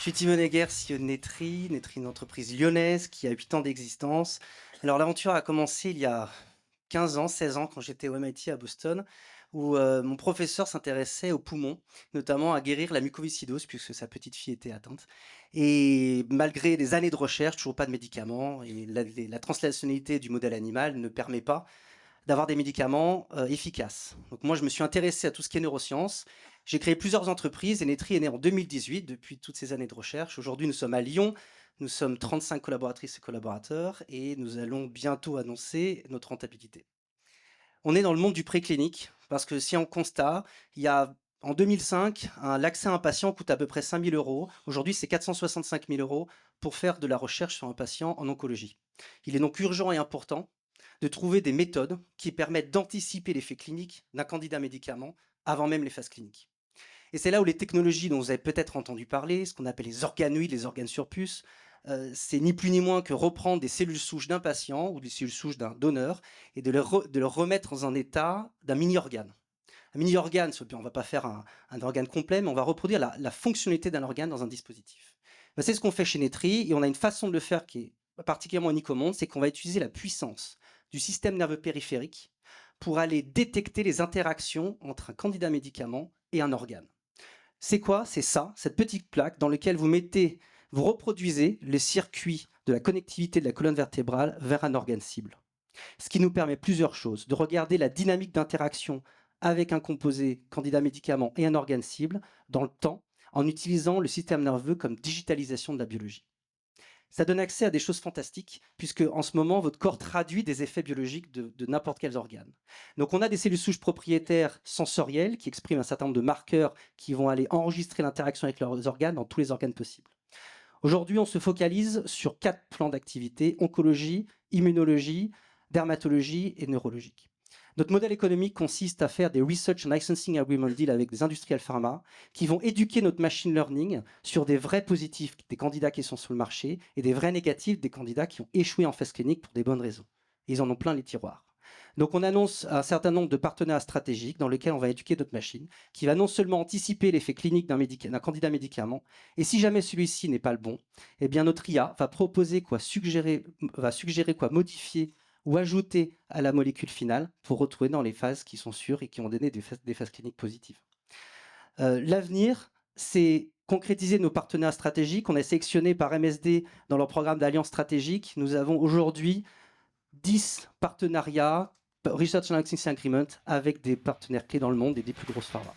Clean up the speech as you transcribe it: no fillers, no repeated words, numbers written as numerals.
Je suis Timon Egger, CEO de Netri. Netri, une entreprise lyonnaise qui a 8 ans d'existence. Alors l'aventure a commencé il y a 15 ans, 16 ans, quand j'étais au MIT à Boston, où mon professeur s'intéressait aux poumons, notamment à guérir la mucoviscidose, puisque sa petite fille était atteinte. Et malgré des années de recherche, toujours pas de médicaments, et la translationnalité du modèle animal ne permet pas d'avoir des médicaments efficaces. Donc moi, je me suis intéressé à tout ce qui est neurosciences. J'ai créé plusieurs entreprises et Netri est né en 2018, depuis toutes ces années de recherche. Aujourd'hui, nous sommes à Lyon, nous sommes 35 collaboratrices et collaborateurs et nous allons bientôt annoncer notre rentabilité. On est dans le monde du préclinique parce que si on constate, il y a en 2005, l'accès à un patient coûte à peu près 5 000 euros. Aujourd'hui, c'est 465 000 euros pour faire de la recherche sur un patient en oncologie. Il est donc urgent et important de trouver des méthodes qui permettent d'anticiper l'effet clinique d'un candidat médicament avant même les phases cliniques. Et c'est là où les technologies dont vous avez peut-être entendu parler, ce qu'on appelle les organoïdes, les organes sur puce, c'est ni plus ni moins que reprendre des cellules souches d'un patient ou des cellules souches d'un donneur et de le remettre dans un état d'un mini-organe. Un mini-organe, on ne va pas faire un organe complet, mais on va reproduire la fonctionnalité d'un organe dans un dispositif. Ben, c'est ce qu'on fait chez Netri, et on a une façon de le faire qui est particulièrement unique au monde, c'est qu'on va utiliser la puissance du système nerveux périphérique pour aller détecter les interactions entre un candidat médicament et un organe. C'est quoi? C'est ça, cette petite plaque dans laquelle vous reproduisez les circuits de la connectivité de la colonne vertébrale vers un organe cible. Ce qui nous permet plusieurs choses, de regarder la dynamique d'interaction avec un composé candidat médicament et un organe cible dans le temps, en utilisant le système nerveux comme digitalisation de la biologie. Ça donne accès à des choses fantastiques, puisque en ce moment, votre corps traduit des effets biologiques de n'importe quel organe. Donc on a des cellules souches propriétaires sensorielles qui expriment un certain nombre de marqueurs qui vont aller enregistrer l'interaction avec leurs organes dans tous les organes possibles. Aujourd'hui, on se focalise sur 4 plans d'activité: oncologie, immunologie, dermatologie et neurologique. Notre modèle économique consiste à faire des Research and Licensing Agreement Deals avec des industriels pharma qui vont éduquer notre machine learning sur des vrais positifs des candidats qui sont sur le marché et des vrais négatifs des candidats qui ont échoué en phase clinique pour des bonnes raisons. Et ils en ont plein les tiroirs. Donc on annonce un certain nombre de partenaires stratégiques dans lesquels on va éduquer notre machine, qui va non seulement anticiper l'effet clinique d'un candidat médicament, et si jamais celui-ci n'est pas le bon, eh bien notre IA va proposer suggérer quoi modifier ou ajouter à la molécule finale pour retrouver dans les phases qui sont sûres et qui ont donné des phases cliniques positives. L'avenir, c'est concrétiser nos partenaires stratégiques. On est sélectionné par MSD dans leur programme d'alliance stratégique. Nous avons aujourd'hui 10 partenariats, Research and Licensing Agreement, avec des partenaires clés dans le monde et des plus grosses pharma.